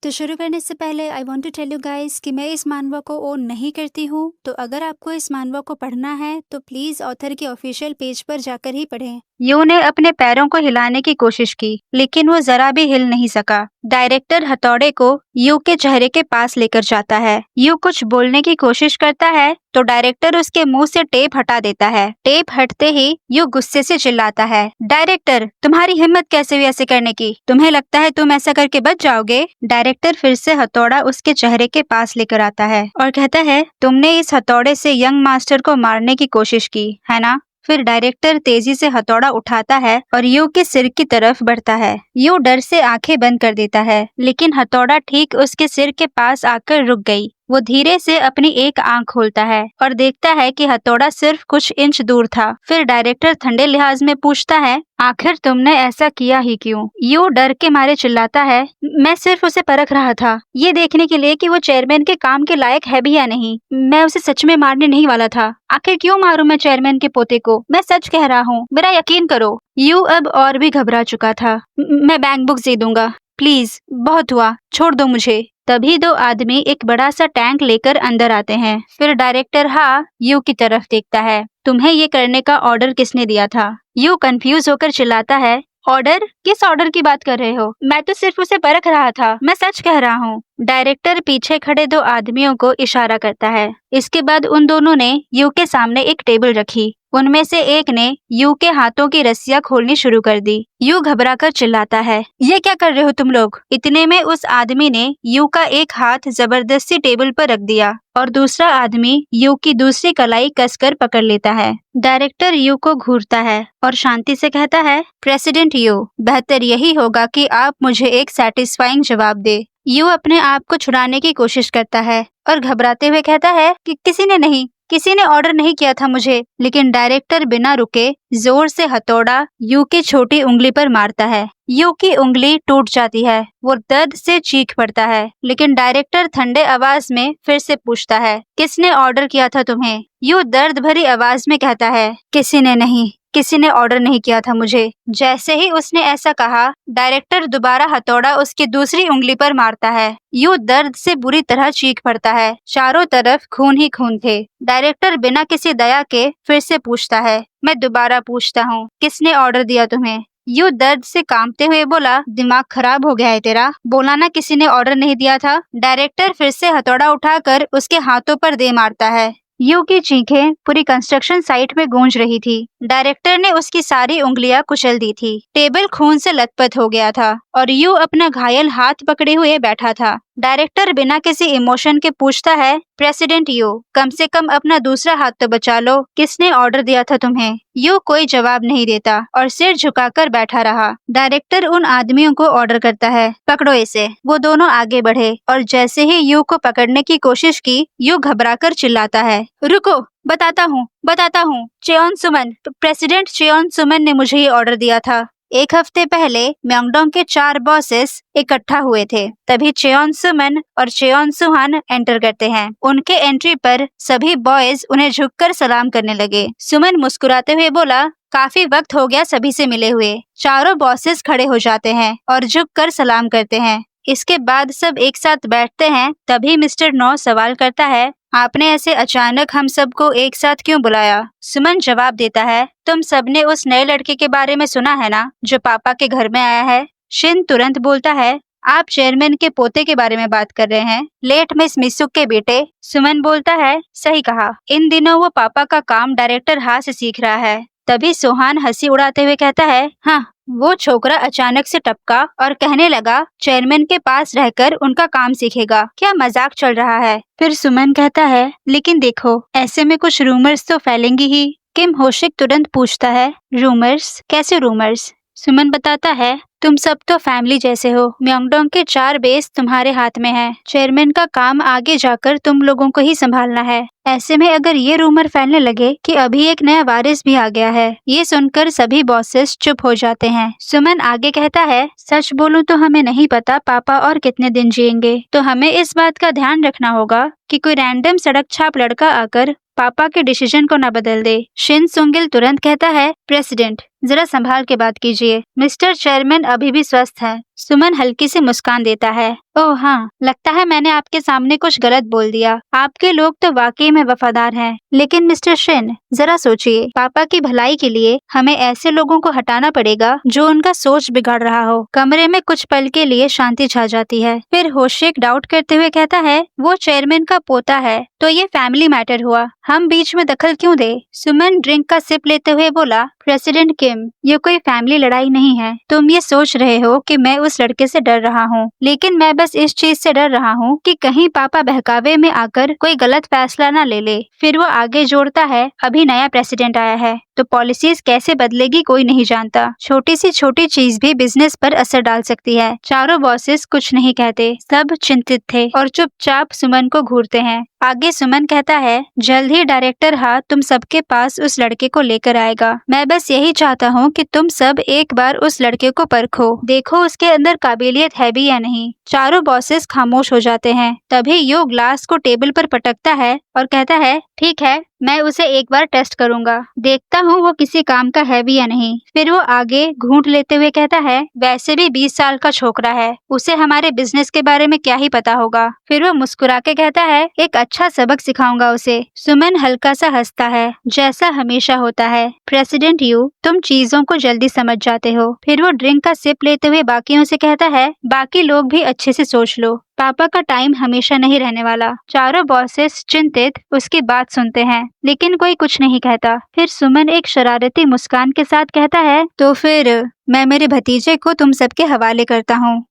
तो शुरू करने से पहले I want to tell you guys कि मैं इस मानवा को ओन नहीं करती हूँ, तो अगर आपको इस मानवा को पढ़ना है तो प्लीज ऑथर के ऑफिशियल पेज पर जाकर ही पढ़ें। यू ने अपने पैरों को हिलाने की कोशिश की, लेकिन वो जरा भी हिल नहीं सका। डायरेक्टर हथौड़े को यू के चेहरे के पास लेकर जाता है। यू कुछ बोलने की कोशिश करता है तो डायरेक्टर उसके मुंह से टेप हटा देता है। टेप हटते ही यू गुस्से से चिल्लाता है, डायरेक्टर तुम्हारी हिम्मत कैसे हुई ऐसे करने की? तुम्हें लगता है तुम ऐसा करके बच जाओगे? डायरेक्टर फिर से हथौड़ा उसके चेहरे के पास लेकर आता है और कहता है, तुमने इस हथौड़े से यंग मास्टर को मारने की कोशिश की है ना? फिर डायरेक्टर तेजी से हथौड़ा उठाता है और यू के सिर की तरफ बढ़ता है। यू डर से आंखें बंद कर देता है, लेकिन हथौड़ा ठीक उसके सिर के पास आकर रुक गई। वो धीरे से अपनी एक आंख खोलता है और देखता है कि हथौड़ा सिर्फ कुछ इंच दूर था। फिर डायरेक्टर ठंडे लिहाज में पूछता है, आखिर तुमने ऐसा किया ही क्यों? यू डर के मारे चिल्लाता है, मैं सिर्फ उसे परख रहा था, ये देखने के लिए कि वो चेयरमैन के काम के लायक है भी या नहीं। मैं उसे सच में मारने नहीं वाला था। आखिर क्यों मारूं मैं चेयरमैन के पोते को? मैं सच कह रहा हूँ, मेरा यकीन करो। यू अब और भी घबरा चुका था। मैं बैंक बुक दे दूंगा, प्लीज, बहुत हुआ, छोड़ दो मुझे। तभी दो आदमी एक बड़ा सा टैंक लेकर अंदर आते हैं। फिर डायरेक्टर यू की तरफ देखता है, तुम्हें ये करने का ऑर्डर किसने दिया था? यू कंफ्यूज होकर चिल्लाता है, ऑर्डर? किस ऑर्डर की बात कर रहे हो? मैं तो सिर्फ उसे परख रहा था, मैं सच कह रहा हूँ। डायरेक्टर पीछे खड़े दो आदमियों को इशारा करता है। इसके बाद उन दोनों ने यू के सामने एक टेबल रखी। उनमें से एक ने यू के हाथों की रस्सियां खोलनी शुरू कर दी। यू घबराकर चिल्लाता है, ये क्या कर रहे हो तुम लोग? इतने में उस आदमी ने यू का एक हाथ जबरदस्ती टेबल पर रख दिया और दूसरा आदमी यू की दूसरी कलाई कसकर पकड़ लेता है। डायरेक्टर यू को घूरता है और शांति से कहता है, प्रेसिडेंट यू, बेहतर यही होगा कि आप मुझे एक सैटिस्फाइंग जवाब दे। यू अपने आप को छुड़ाने की कोशिश करता है और घबराते हुए कहता है कि किसी ने ऑर्डर नहीं किया था मुझे। लेकिन डायरेक्टर बिना रुके जोर से हथौड़ा यू की छोटी उंगली पर मारता है। यू की उंगली टूट जाती है। वो दर्द से चीख पड़ता है, लेकिन डायरेक्टर ठंडे आवाज में फिर से पूछता है, किसने ऑर्डर किया था तुम्हें? यू दर्द भरी आवाज में कहता है, किसी ने ऑर्डर नहीं किया था मुझे। जैसे ही उसने ऐसा कहा, डायरेक्टर दोबारा हथौड़ा उसकी दूसरी उंगली पर मारता है। यू दर्द से बुरी तरह चीख पड़ता है। चारों तरफ खून ही खून थे। डायरेक्टर बिना किसी दया के फिर से पूछता है, मैं दोबारा पूछता हूँ, किसने ऑर्डर दिया तुम्हें? यू दर्द से कांपते हुए बोला, दिमाग खराब हो गया है तेरा? बोला ना किसी ने ऑर्डर नहीं दिया था। डायरेक्टर फिर से हथौड़ा उठाकर उसके हाथों पर दे मारता है। यू की चीखें पूरी कंस्ट्रक्शन साइट में गूंज रही थी। डायरेक्टर ने उसकी सारी उंगलियां कुचल दी थी। टेबल खून से लथपथ हो गया था और यू अपना घायल हाथ पकड़े हुए बैठा था। डायरेक्टर बिना किसी इमोशन के पूछता है, प्रेसिडेंट यू, कम से कम अपना दूसरा हाथ तो बचा लो। किसने ऑर्डर दिया था तुम्हें? यू कोई जवाब नहीं देता और सिर झुकाकर बैठा रहा। डायरेक्टर उन आदमियों को ऑर्डर करता है, पकड़ो इसे। वो दोनों आगे बढ़े और जैसे ही यू को पकड़ने की कोशिश की, यू घबराकर चिल्लाता है, रुको, बताता हूँ। चेओन सुमन, प्रेसिडेंट चेओन सुमन ने मुझे ये ऑर्डर दिया था। एक हफ्ते पहले म्योंगडोंग के 4 बॉसेस इकट्ठा हुए थे। तभी चेओन सुमन और चेओन सुहान एंटर करते हैं। उनके एंट्री पर सभी बॉयज उन्हें झुककर सलाम करने लगे। सुमन मुस्कुराते हुए बोला, काफी वक्त हो गया सभी से मिले हुए। चारों बॉसेस खड़े हो जाते हैं और झुककर सलाम करते हैं। इसके बाद सब एक साथ बैठते हैं। तभी मिस्टर नो सवाल करता है, आपने ऐसे अचानक हम सबको एक साथ क्यों बुलाया? सुमन जवाब देता है, तुम सबने उस नए लड़के के बारे में सुना है ना, जो पापा के घर में आया है? शिन तुरंत बोलता है, आप चेयरमैन के पोते के बारे में बात कर रहे हैं, लेट मिस मिसुक के बेटे। सुमन बोलता है, सही कहा, इन दिनों वो पापा का काम डायरेक्टर से सीख रहा है। तभी सोहान हंसी उड़ाते हुए कहता है, हाँ, वो छोकरा अचानक से टपका और कहने लगा चेयरमैन के पास रहकर उनका काम सीखेगा। क्या मजाक चल रहा है? फिर सुमन कहता है, लेकिन देखो, ऐसे में कुछ रूमर्स तो फैलेंगी ही। किम होशिक तुरंत पूछता है, रूमर्स? कैसे रूमर्स? सुमन बताता है, तुम सब तो फैमिली जैसे हो। म्योंगडोंग के 4 बेस तुम्हारे हाथ में है। चेयरमैन का काम आगे जाकर तुम लोगों को ही संभालना है। ऐसे में अगर ये रूमर फैलने लगे कि अभी एक नया वारिस भी आ गया है, ये सुनकर सभी बॉसेस चुप हो जाते हैं। सुमन आगे कहता है, सच बोलूं तो हमें नहीं पता पापा और कितने दिन जिएंगे, तो हमें इस बात का ध्यान रखना होगा कि कोई रैंडम सड़क छाप लड़का आकर पापा के डिसीजन को न बदल दे। शिन सुंगिल तुरंत कहता है, प्रेसिडेंट, जरा संभाल के बात कीजिए। मिस्टर चेयरमैन अभी भी स्वस्थ है। सुमन हल्की सी मुस्कान देता है। ओह हाँ, लगता है मैंने आपके सामने कुछ गलत बोल दिया। आपके लोग तो वाकई में वफादार हैं। लेकिन मिस्टर शिन, जरा सोचिए, पापा की भलाई के लिए हमें ऐसे लोगों को हटाना पड़ेगा जो उनका सोच बिगाड़ रहा हो। कमरे में कुछ पल के लिए शांति छा जाती है। फिर होशिक डाउट करते हुए कहता है, वो चेयरमैन का पोता है तो ये फैमिली मैटर हुआ, हम बीच में दखल क्यों दे? सुमन ड्रिंक का सिप लेते हुए बोला, प्रेसिडेंट किम, ये कोई फैमिली लड़ाई नहीं है। तुम ये सोच रहे हो कि मैं उस लड़के से डर रहा हूँ, लेकिन मैं बस इस चीज से डर रहा हूँ कि कहीं पापा बहकावे में आकर कोई गलत फैसला न ले ले। फिर वो आगे जोड़ता है, अभी नया प्रेसिडेंट आया है तो पॉलिसीज कैसे बदलेगी कोई नहीं जानता। छोटी सी छोटी चीज भी बिजनेस पर असर डाल सकती है। चारों बॉसेस कुछ नहीं कहते, सब चिंतित थे और चुपचाप सुमन को घूरते हैं। आगे सुमन कहता है, जल्द ही डायरेक्टर हाथ तुम सबके पास उस लड़के को लेकर आएगा। मैं बस यही चाहता हूँ कि तुम सब एक बार उस लड़के को परखो, देखो उसके अंदर काबिलियत है भी या नहीं। चारों बॉसेस खामोश हो जाते हैं। तभी यो ग्लास को टेबल पर पटकता है और कहता है, ठीक है, मैं उसे एक बार टेस्ट करूंगा, देखता हूँ वो किसी काम का है भी या नहीं। फिर वो आगे घूंट लेते हुए कहता है, वैसे भी 20 साल का छोकरा है, उसे हमारे बिजनेस के बारे में क्या ही पता होगा। फिर वो मुस्कुरा के कहता है, एक अच्छा सबक सिखाऊंगा उसे। सुमन हल्का सा हंसता है, जैसा हमेशा होता है। प्रेसिडेंट यू, तुम चीजों को जल्दी समझ जाते हो। फिर वो ड्रिंक का सिप लेते हुए बाकियों से कहता है, बाकी लोग भी अच्छे से सोच लो, पापा का टाइम हमेशा नहीं रहने वाला। चारों बॉसेस चिंतित उसकी बात सुनते हैं, लेकिन कोई कुछ नहीं कहता। फिर सुमन एक शरारती मुस्कान के साथ कहता है, तो फिर मैं मेरे भतीजे को तुम सबके हवाले करता हूँ।